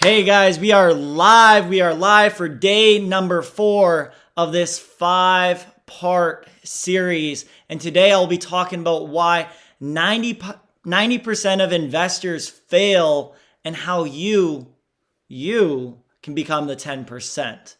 Hey guys, we are live. We are live for day number 4 of this 5-part series. And today I'll be talking about why 90% of investors fail and how you can become the 10%.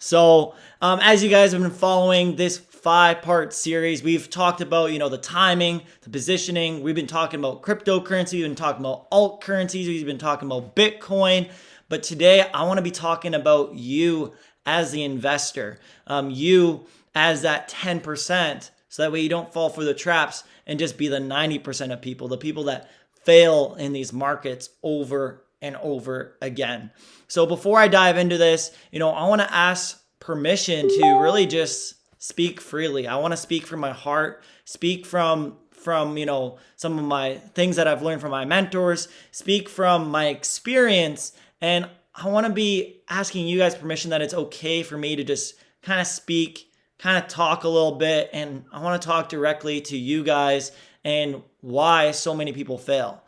So as you guys have been following this 5-part series, we've talked about, the timing, the positioning. We've been talking about cryptocurrency. We've been talking about alt currencies. We've been talking about Bitcoin. But today I want to be talking about you as the investor, you as that 10%. So that way you don't fall for the traps and just be the 90% of people, the people that fail in these markets over and over again. So before I dive into this, I want to ask permission to really just speak freely. I want to speak from my heart, speak from some of my things that I've learned from my mentors, speak from my experience, and I want to be asking you guys permission that it's okay for me to just kind of speak, kind of talk a little bit, and I want to talk directly to you guys and why so many people fail.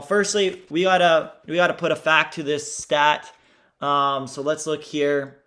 Firstly, we gotta put a fact to this stat. So let's look here.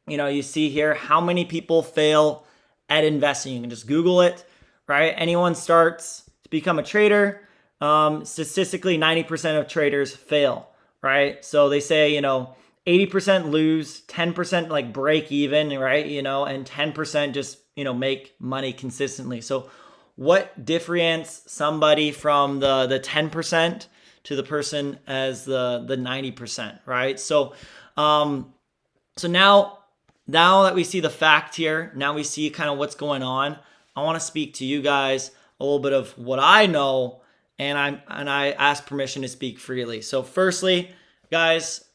You see here how many people fail at investing. You can just Google it, right? Anyone starts to become a trader, statistically 90% of traders fail, right? So they say, 80% lose, 10% like break even, right? And 10% just, make money consistently. So what differentiates somebody from the 10% to the person as the 90%, right? So now that we see the fact here, now we see kind of what's going on. I want to speak to you guys a little bit of what I know, and I ask permission to speak freely. So firstly, guys,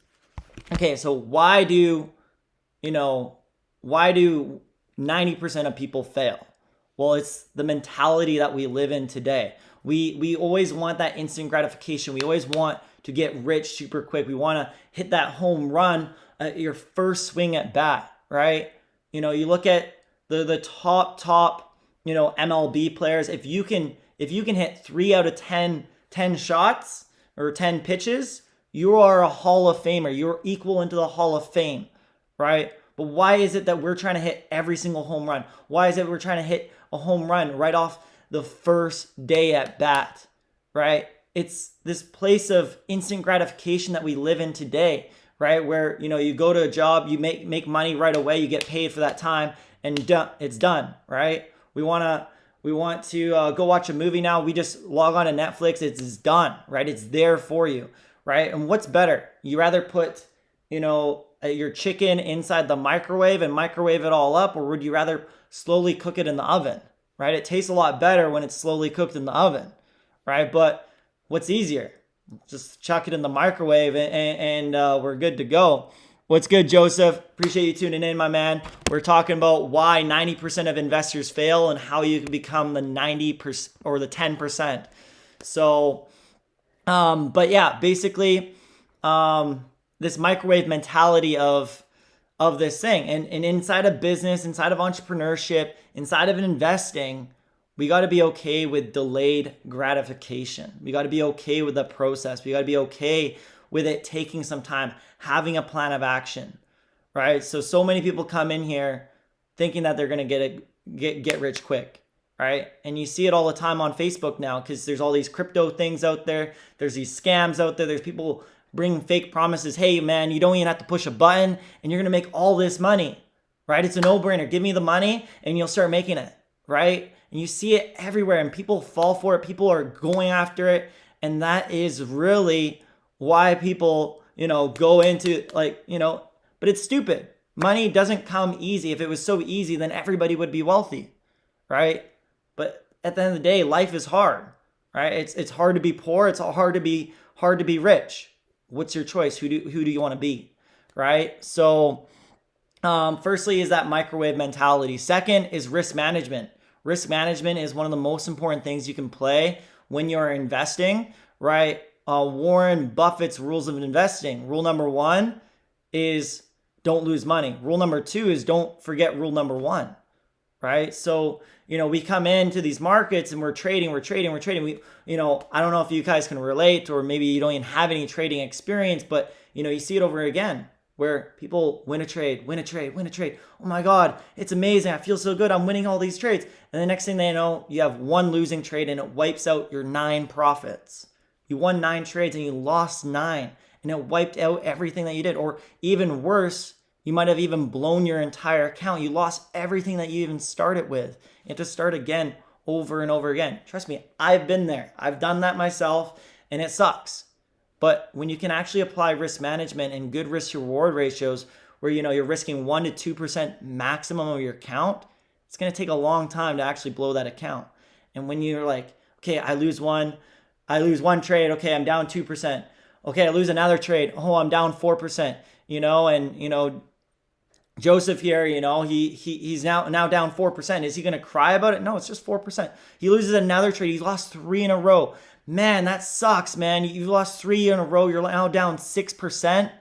okay, so why do 90% of people fail? Well, it's the mentality that we live in today. We always want that instant gratification. We always want to get rich super quick. We want to hit that home run at your first swing at bat, right? You look at the top MLB players. If you can hit 3 out of 10 shots or 10 pitches, you are a Hall of Famer. You're equal into the Hall of Fame, right? But why is it that we're trying to hit every single home run? Why is it we're trying to hit a home run right off the first day at bat, right? It's this place of instant gratification that we live in today, right? Where, you go to a job, you make money right away, you get paid for that time, and it's done, right? We want to go watch a movie now. We just log on to Netflix. It's done, right? It's there for you, right? And what's better? You rather put, your chicken inside the microwave and microwave it all up, or would you rather slowly cook it in the oven, right? It tastes a lot better when it's slowly cooked in the oven, right? But what's easier? Just chuck it in the microwave and we're good to go. What's good, Joseph? Appreciate you tuning in, my man. We're talking about why 90% of investors fail and how you can become the 90% or the 10%. So, but yeah, basically, this microwave mentality of this thing. And inside of business, inside of entrepreneurship, inside of investing, we got to be okay with delayed gratification. We got to be okay with the process. We got to be okay with it taking some time, having a plan of action, right? So many people come in here thinking that they're going to get rich quick, right? And you see it all the time on Facebook now because there's all these crypto things out there. There's these scams out there. There's people bringing fake promises. Hey, man, you don't even have to push a button and you're going to make all this money, right? It's a no-brainer. Give me the money and you'll start making it, right? And you see it everywhere and people fall for it. People are going after it. And that is really why people, go into but it's stupid. Money doesn't come easy. If it was so easy, then everybody would be wealthy, right? But at the end of the day, life is hard, right? It's hard to be poor. It's hard to be rich. What's your choice? Who do you want to be, right? So firstly is that microwave mentality. Second is risk management. Risk management is one of the most important things you can play when you're investing, right? Warren Buffett's rules of investing. Rule number 1 is don't lose money. Rule number 2 is don't forget rule number 1, right? So, we come into these markets and we're trading. We, I don't know if you guys can relate or maybe you don't even have any trading experience, but you see it over again where people win a trade, win a trade, win a trade. Oh my God, it's amazing. I feel so good. I'm winning all these trades. And the next thing they know, you have one losing trade and it wipes out your 9 profits. You won 9 trades and you lost 9 and it wiped out everything that you did. Or even worse, you might have even blown your entire account. You lost everything that you even started with. You have to start again over and over again. Trust me, I've been there. I've done that myself and it sucks. But when you can actually apply risk management and good risk reward ratios where you're risking 1% to 2% maximum of your account, it's going to take a long time to actually blow that account. And when you're like, okay, I lose one trade, okay, I'm down 2%. Okay, I lose another trade, oh, I'm down 4%, and Joseph here, he's now down 4%. Is he going to cry about it? No, it's just 4%. He loses another trade. He lost 3 in a row. Man, that sucks, man. You lost 3 in a row. You're now down 6%.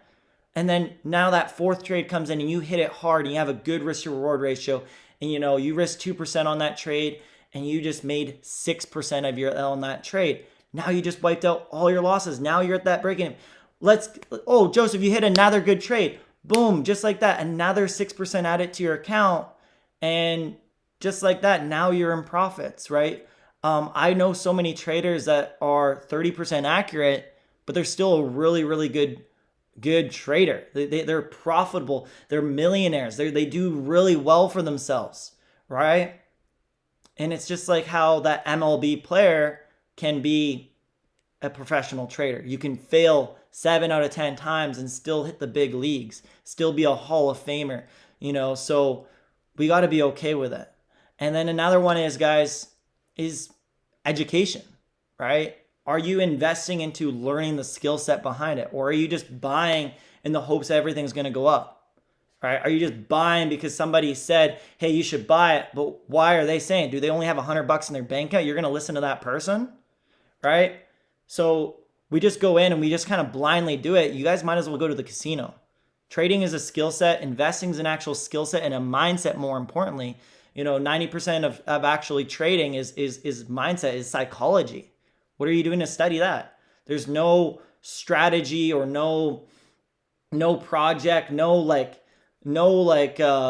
And then now that 4th trade comes in and you hit it hard and you have a good risk to reward ratio. And you risk 2% on that trade and you just made 6% of your L on that trade. Now you just wiped out all your losses. Now you're at that break-even. Joseph, you hit another good trade. Boom, just like that. Another 6% added to your account. And just like that, now you're in profits, right? I know so many traders that are 30% accurate, but they're still a really, really good trader. They're profitable. They're millionaires. They do really well for themselves, right? And it's just like how that MLB player can be a professional trader. You can fail 7 out of 10 times and still hit the big leagues, still be a Hall of Famer, so we got to be okay with it. And then another one is, guys, is education, right? Are you investing into learning the skill set behind it? Or are you just buying in the hopes that everything's going to go up, right? Are you just buying because somebody said, hey, you should buy it, but why are they saying? Do they only have $100 in their bank account? You're going to listen to that person, right? So we just go in and we just kind of blindly do it. You guys might as well go to the casino. Trading is a skill set. Investing is an actual skill set and a mindset, more importantly. 90% of actually trading is mindset, is psychology. What are you doing to study that? There's no strategy or no project, no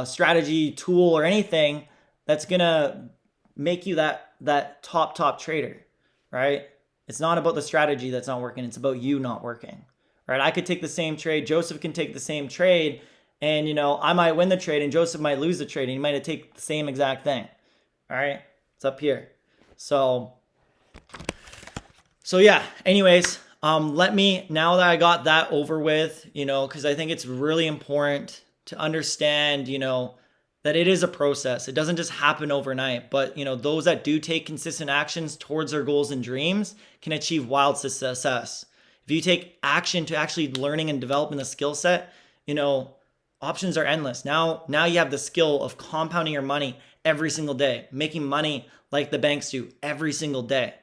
strategy tool or anything that's gonna make you that top trader, right? It's not about the strategy that's not working. It's about you not working, right? I could take the same trade. Joseph can take the same trade. And, I might win the trade and Joseph might lose the trade and he might take the same exact thing. All right. It's up here. So yeah, anyways, now that I got that over with, because I think it's really important to understand, that it is a process. It doesn't just happen overnight, but, those that do take consistent actions towards their goals and dreams can achieve wild success. If you take action to actually learning and developing the skill set, options are endless. Now you have the skill of compounding your money every single day, making money like the banks do every single day,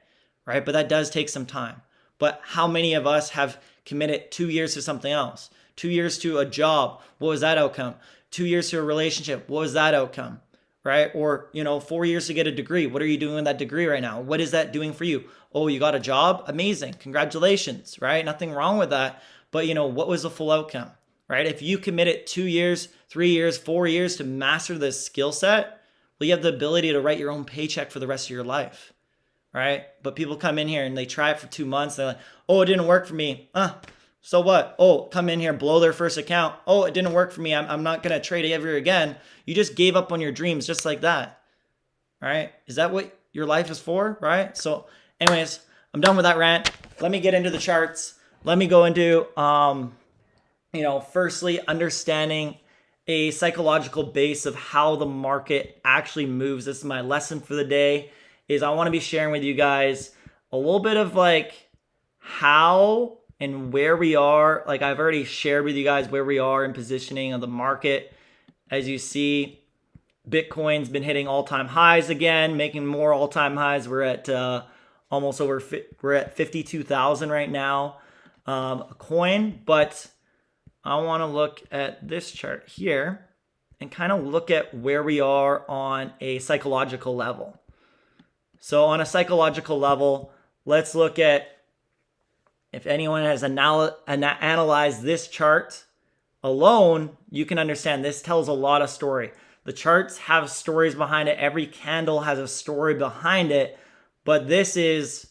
right? But that does take some time. But how many of us have committed 2 years to something else? 2 years to a job. What was that outcome? 2 years to a relationship. What was that outcome? Right? Or, 4 years to get a degree. What are you doing with that degree right now? What is that doing for you? Oh, you got a job? Amazing. Congratulations, right? Nothing wrong with that. But, what was the full outcome? Right? If you committed 2 years, 3 years, 4 years to master this skill set, well, you have the ability to write your own paycheck for the rest of your life, right? But people come in here and they try it for 2 months. They're like, oh, it didn't work for me. So what? Oh, come in here, blow their first account. Oh, it didn't work for me. I'm not going to trade ever again. You just gave up on your dreams just like that, right? Is that what your life is for, right? So anyways, I'm done with that rant. Let me get into the charts. Let me go into, firstly, understanding a psychological base of how the market actually moves. This is my lesson for the day, is I want to be sharing with you guys a little bit of how and where we are. I've already shared with you guys where we are in positioning of the market. As you see, Bitcoin's been hitting all-time highs again, making more all-time highs. We're at we're at 52,000 right now, a coin. But I want to look at this chart here and kind of look at where we are on a psychological level. So on a psychological level, let's look at if anyone has analyzed this chart alone, you can understand this tells a lot of story. The charts have stories behind it. Every candle has a story behind it. But this is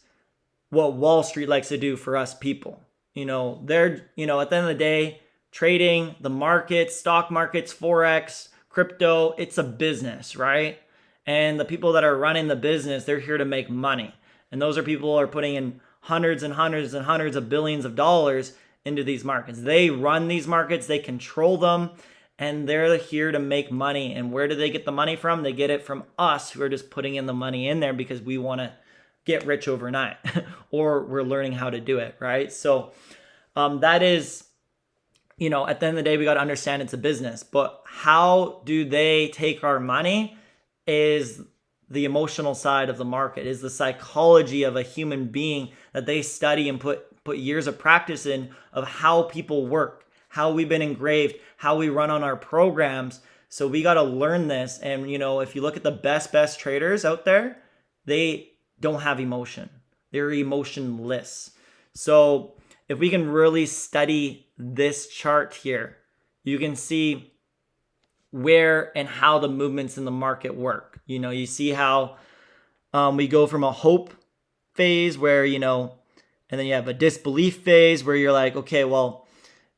what Wall Street likes to do for us people. They're, at the end of the day, trading, the markets, stock markets, Forex, crypto, it's a business, right? And the people that are running the business, they're here to make money. And those are people who are putting in hundreds and hundreds and hundreds of billions of dollars into these markets. They run these markets, they control them, and they're here to make money. And where do they get the money from? They get it from us who are just putting in the money in there because we want to get rich overnight or we're learning how to do it, right? So that is, at the end of the day, we got to understand it's a business. But how do they take our money is the emotional side of the market, is the psychology of a human being that they study and put years of practice in of how people work, how we've been engraved, how we run on our programs. So we got to learn this. And, if you look at the best traders out there, they don't have emotion. They're emotionless. So if we can really study this chart here, you can see where and how the movements in the market work. You see how we go from a hope phase where, and then you have a disbelief phase where you're like, okay, well,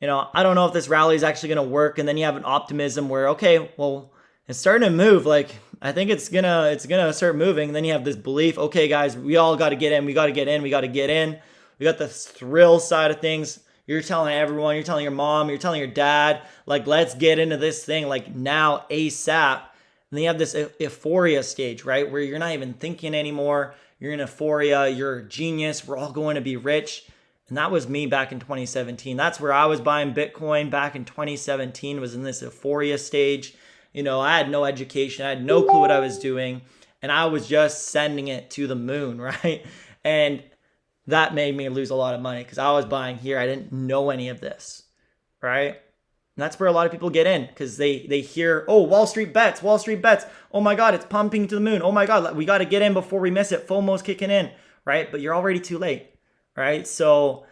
I don't know if this rally is actually going to work. And then you have an optimism where, okay, well, it's starting to move. Like, I think it's gonna start moving. And then you have this belief, okay, guys, we all got to get in. We got to get in. We got to get in. We got the thrill side of things. You're telling everyone, you're telling your mom, you're telling your dad, like, let's get into this thing, like now, ASAP. And then you have this euphoria stage, right? Where you're not even thinking anymore. You're in euphoria. You're a genius. We're all going to be rich. And that was me back in 2017. That's where I was buying Bitcoin back in 2017, was in this euphoria stage. I had no education. I had no clue what I was doing. And I was just sending it to the moon, right? And that made me lose a lot of money because I was buying here. I didn't know any of this, right? And that's where a lot of people get in because they hear, oh, Wall Street bets. Oh my God, it's pumping to the moon. Oh my God, we got to get in before we miss it. FOMO's kicking in, right? But you're already too late, right? So,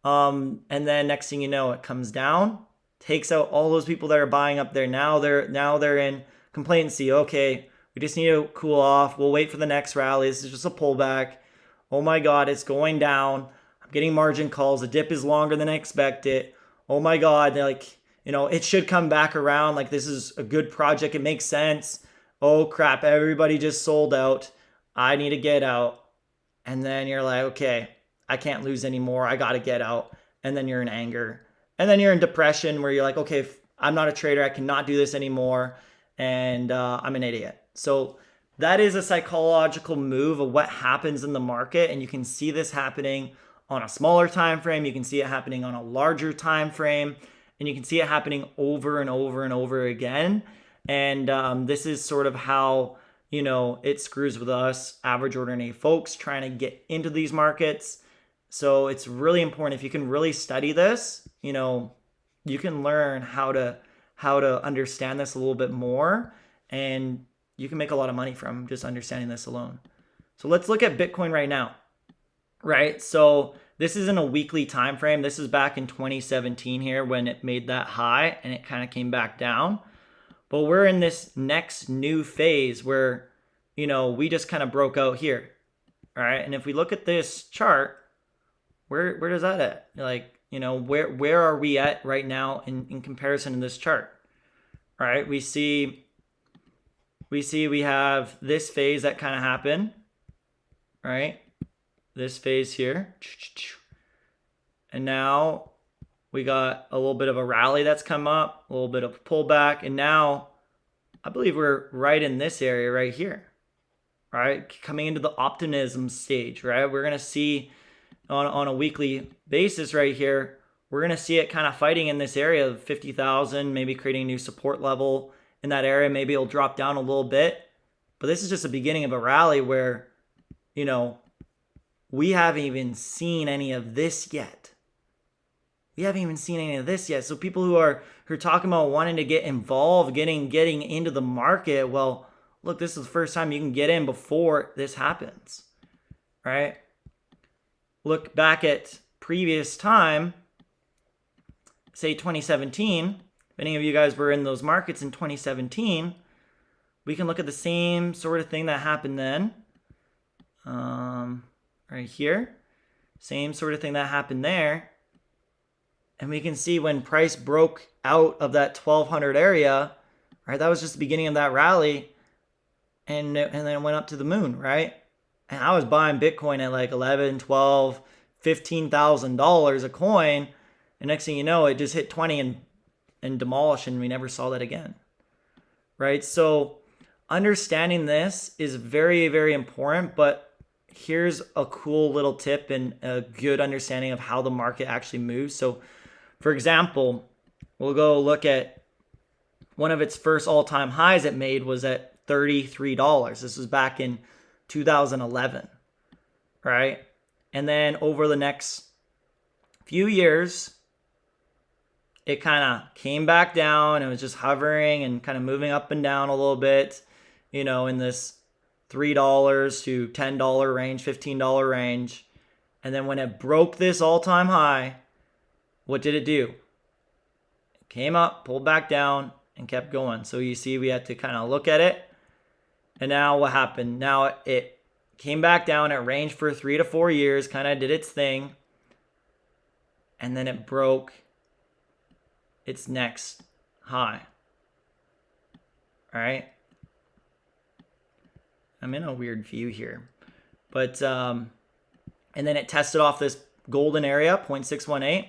and then next thing you know, it comes down, takes out all those people that are buying up there. Now they're in complacency. Okay, we just need to cool off. We'll wait for the next rally. This is just a pullback. Oh my God, it's going down. I'm getting margin calls. The dip is longer than I expected. Oh my God, they're like, it should come back around. Like, this is a good project. It makes sense. Oh crap, everybody just sold out. I need to get out. And then you're like, okay, I can't lose anymore. I got to get out. And then you're in anger. And then you're in depression where you're like, okay, I'm not a trader. I cannot do this anymore. And I'm an idiot. So that is a psychological move of what happens in the market. And you can see this happening on a smaller time frame. You can see it happening on a larger time frame. And you can see it happening over and over and over again. And this is sort of how, it screws with us average ordinary folks trying to get into these markets. So it's really important. If you can really study this, you can learn how to understand this a little bit more. And you can make a lot of money from just understanding this alone. So let's look at Bitcoin right now, right? So this is in a weekly time frame. This is back in 2017 here when it made that high and it kind of came back down. But we're in this next new phase where, we just kind of broke out here, all right? And if we look at this chart, where does that at? Like, where are we at right now in comparison to this chart, all right? We have this phase that kind of happened, right? This phase here. And now we got a little bit of a rally that's come up, a little bit of pullback. And now I believe we're right in this area right here, right? Coming into the optimism stage, right? We're going to see on a weekly basis right here, we're going to see it kind of fighting in this area of 50,000, maybe creating a new support level in that area. Maybe it'll drop down a little bit, but this is just the beginning of a rally where, we haven't even seen any of this yet. So people who are talking about wanting to get involved, getting into the market, well, look, this is the first time you can get in before this happens, right? Look back at previous time, say 2017, if any of you guys were in those markets in 2017, we can look at the same sort of thing that happened then. Right here, same sort of thing that happened there. And we can see when price broke out of that 1200 area, right? That was just the beginning of that rally. And then it went up to the moon, right? And I was buying Bitcoin at like 11, 12, $15,000 a coin. And next thing you know, it just hit 20 and demolished, and we never saw that again, right? So understanding this is very, very important, but here's a cool little tip and a good understanding of how the market actually moves. So for example, we'll go look at one of its first all-time highs it made was at $33. This was back in 2011, right? And then over the next few years, it kind of came back down. It was just hovering and kind of moving up and down a little bit, you know, in this $3 to $10 range, $15 range. And then when it broke this all-time high, what did it do? It came up, pulled back down, and kept going. So you see we had to kind of look at it. And now what happened? Now it came back down. It ranged for 3 to 4 years, kind of did its thing. And then it broke its next high. All right. I'm in a weird view here. But, and then it tested off this golden area, 0.618.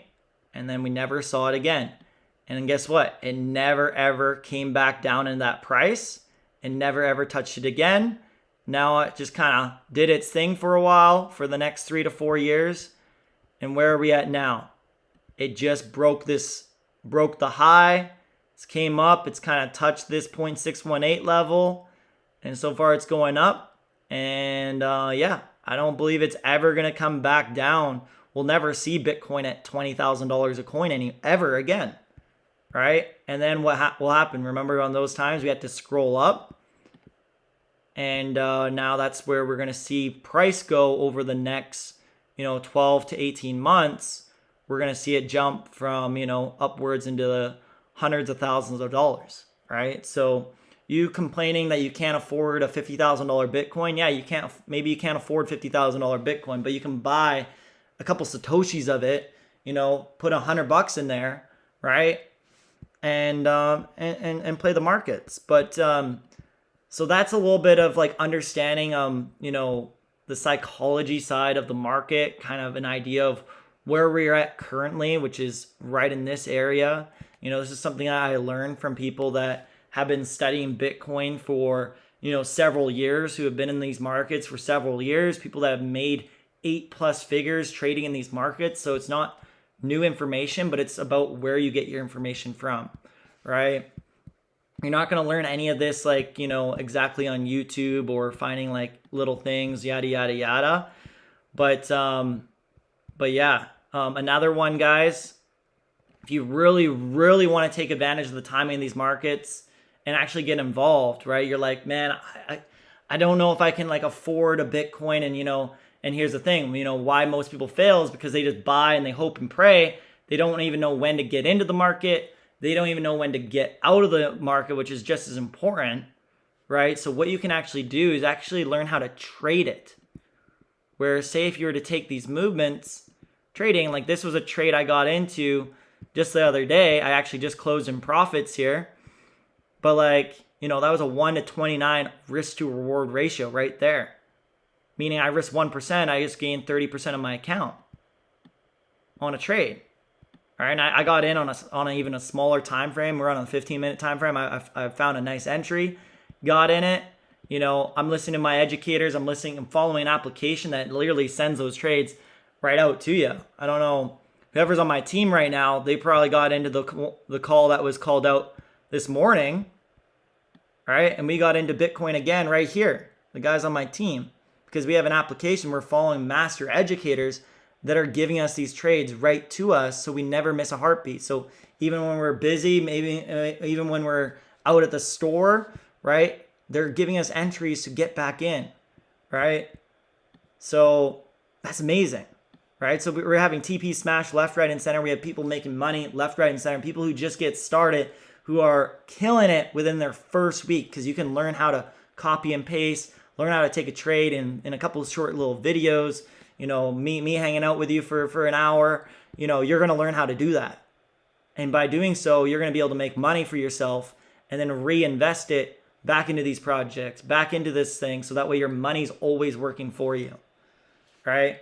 And then we never saw it again. And guess what? It never, ever came back down in that price and never, ever touched it again. Now it just kind of did its thing for a while for the next 3 to 4 years. And where are we at now? It just broke the high. It came up. It's kind of touched this 0.618 level. And so far it's going up. And yeah, I don't believe it's ever going to come back down. We'll never see Bitcoin at $20,000 a coin ever again. Right? And then what will happen? Remember on those times we had to scroll up. And now that's where we're going to see price go over the next, 12 to 18 months. We're going to see it jump from, upwards into the hundreds of thousands of dollars, right? So you complaining that you can't afford a $50,000 Bitcoin. Yeah, maybe you can't afford $50,000 Bitcoin, but you can buy a couple Satoshis of it, put $100 in there, right? And play the markets. But so that's a little bit of like understanding the psychology side of the market, kind of an idea of where we're at currently, which is right in this area. This is something I learned from people that have been studying Bitcoin for several years, who have been in these markets for several years, people that have made 8+ figures trading in these markets. So it's not new information, but it's about where you get your information from, right? You're not going to learn any of this like, exactly on YouTube or finding like little things, yada, yada, yada. But yeah, another one, guys, if you really, really want to take advantage of the timing of these markets and actually get involved, right? You're like, man, I don't know if I can like afford a Bitcoin. And here's the thing, why most people fail is because they just buy and they hope and pray. They don't even know when to get into the market. They don't even know when to get out of the market, which is just as important, right? So what you can actually do is actually learn how to trade it. Where say if you were to take these movements, trading, like this was a trade I got into just the other day. I actually just closed in profits here. But like, that was a 1 to 29 risk to reward ratio right there. Meaning I risked 1%, I just gained 30% of my account on a trade. All right, and I got in on even a smaller time frame. We're on a 15-minute time frame. I found a nice entry, got in it. I'm listening to my educators. I'm following an application that literally sends those trades right out to you. I don't know, whoever's on my team right now, they probably got into the call that was called out this morning, right? And we got into Bitcoin again right here, the guys on my team. Because we have an application, we're following master educators that are giving us these trades right to us, so we never miss a heartbeat. So even when we're busy, maybe even when we're out at the store, right, they're giving us entries to get back in, right? So that's amazing, right? So we're having TP smash left, right, and center. We have people making money left, right, and center. People who just get started who are killing it within their first week, because you can learn how to copy and paste, learn how to take a trade in a couple of short little videos. Me hanging out with you for an hour, you're going to learn how to do that. And by doing so, you're going to be able to make money for yourself and then reinvest it back into these projects, back into this thing. So that way your money's always working for you, right?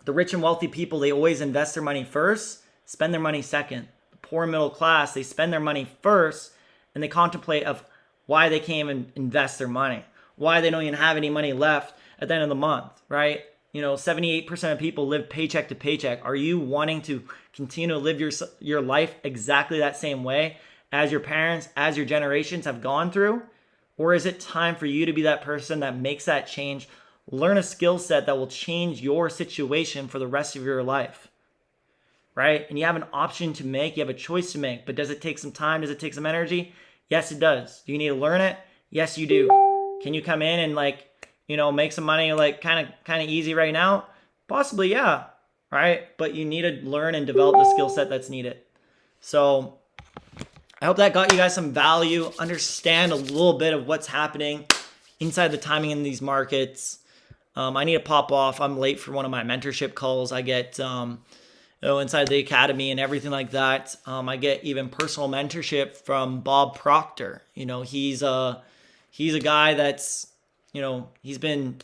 The rich and wealthy people, they always invest their money first, spend their money second. The poor and middle class, they spend their money first and they contemplate of why they can't even invest their money, why they don't even have any money left at the end of the month, right? 78% of people live paycheck to paycheck. Are you wanting to continue to live your life exactly that same way as your parents, as your generations have gone through? Or is it time for you to be that person that makes that change, learn a skill set that will change your situation for the rest of your life, right? And you have an option to make, you have a choice to make, but does it take some time? Does it take some energy? Yes, it does. Do you need to learn it? Yes, you do. Can you come in and make some money kind of easy right now? Possibly, yeah, right? But you need to learn and develop the skill set that's needed. So I hope that got you guys some value, understand a little bit of what's happening inside the timing in these markets. I need to pop off. I'm late for one of my mentorship calls. I get, inside the academy and everything like that. I get even personal mentorship from Bob Proctor. He's a guy that's, he's been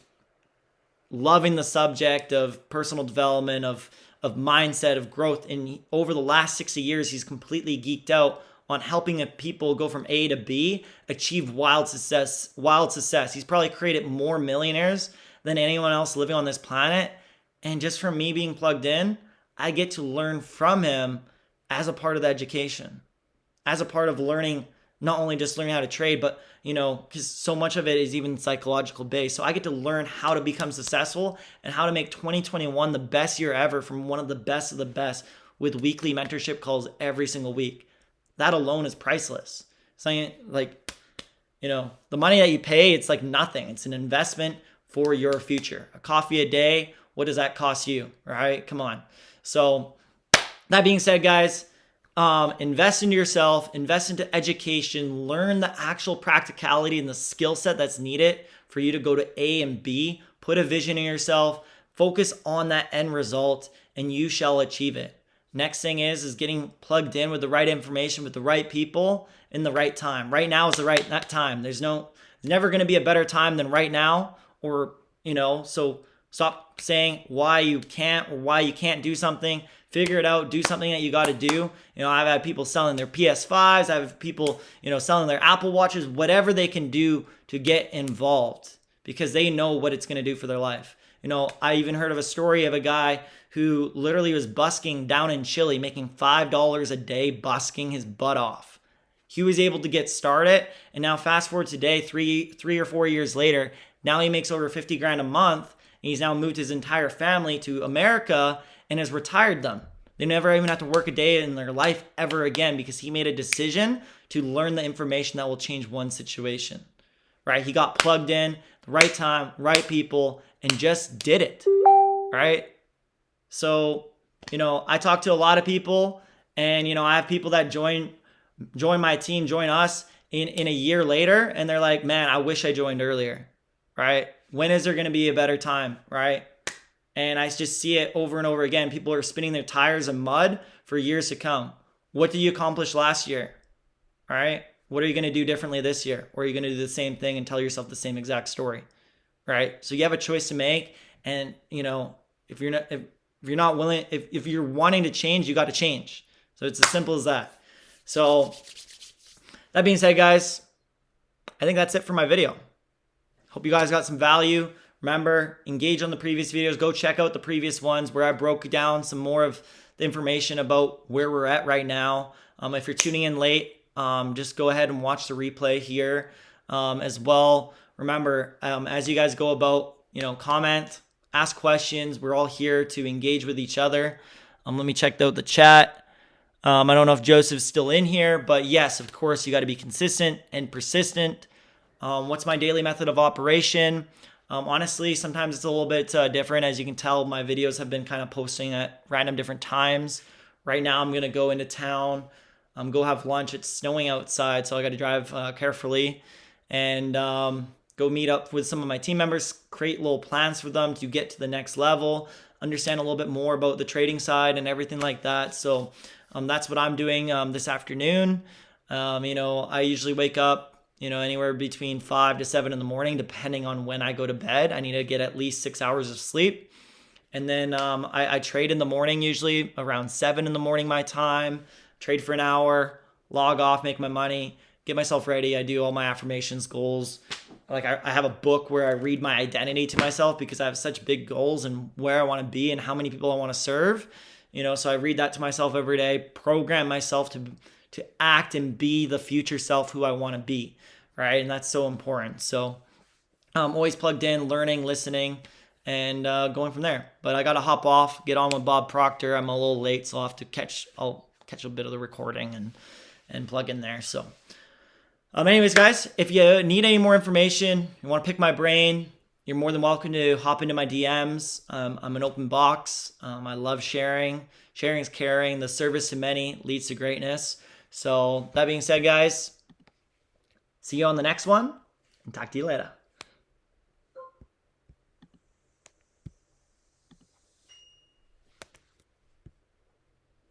loving the subject of personal development, of mindset, of growth. And over the last 60 years, he's completely geeked out on helping people go from A to B, achieve wild success. He's probably created more millionaires than anyone else living on this planet. And just from me being plugged in, I get to learn from him as a part of the education, as a part of learning, not only just learning how to trade, but, because so much of it is even psychological based. So I get to learn how to become successful and how to make 2021 the best year ever from one of the best with weekly mentorship calls every single week. That alone is priceless. So the money that you pay, it's like nothing. It's an investment for your future. A coffee a day, what does that cost you, right? Come on. So that being said, guys, invest into yourself, invest into education, learn the actual practicality and the skill set that's needed for you to go to A and B. Put a vision in yourself, focus on that end result, and you shall achieve it. Next thing is getting plugged in with the right information, with the right people in the right time. Right now is the right time. There's never going to be a better time than right now, so stop saying why you can't or why you can't do something. Figure it out. Do something that you got to do. I've had people selling their PS5s. I have people, selling their Apple Watches, whatever they can do to get involved because they know what it's going to do for their life. I even heard of a story of a guy who literally was busking down in Chile, making $5 a day, busking his butt off. He was able to get started. And now fast forward today, three or 4 years later, now he makes over 50 grand a month. And he's now moved his entire family to America and has retired them. They never even have to work a day in their life ever again because he made a decision to learn the information that will change one situation, right? He got plugged in, the right time, right people, and just did it, right? So, I talk to a lot of people and, I have people that join my team, join us in a year later. And they're like, man, I wish I joined earlier, right? When is there going to be a better time, right? And I just see it over and over again. People are spinning their tires in mud for years to come. What did you accomplish last year? All right. What are you going to do differently this year? Or are you going to do the same thing and tell yourself the same exact story? Right. So you have a choice to make. And, if you're wanting to change, you got to change. So it's as simple as that. So that being said, guys, I think that's it for my video. Hope you guys got some value. Remember, engage on the previous videos. Go check out the previous ones where I broke down some more of the information about where we're at right now. If you're tuning in late, just go ahead and watch the replay here as well. Remember, as you guys go about, comment, ask questions. We're all here to engage with each other. Let me check out the chat. I don't know if Joseph's still in here, but yes, of course, you got to be consistent and persistent. What's my daily method of operation? Honestly, sometimes it's a little bit different. As you can tell, my videos have been kind of posting at random different times. Right now, I'm going to go into town, go have lunch. It's snowing outside, so I got to drive carefully and go meet up with some of my team members, create little plans for them to get to the next level, understand a little bit more about the trading side and everything like that. So that's what I'm doing this afternoon. I usually wake up, anywhere between 5 to 7 in the morning, depending on when I go to bed. I need to get at least 6 hours of sleep. And then I trade in the morning, usually around 7 in the morning, my time, trade for an hour, log off, make my money, get myself ready. I do all my affirmations, goals. Like I have a book where I read my identity to myself because I have such big goals and where I want to be and how many people I want to serve. So I read that to myself every day, program myself to act and be the future self who I want to be, right? And that's so important. So I'm always plugged in, learning, listening, and going from there. But I got to hop off, get on with Bob Proctor. I'm a little late, so I'll catch a bit of the recording and plug in there. So anyways, guys, if you need any more information, you want to pick my brain, you're more than welcome to hop into my DMs. I'm an open box. I love sharing. Sharing is caring. The service to many leads to greatness. So that being said, guys, see you on the next one and talk to you later.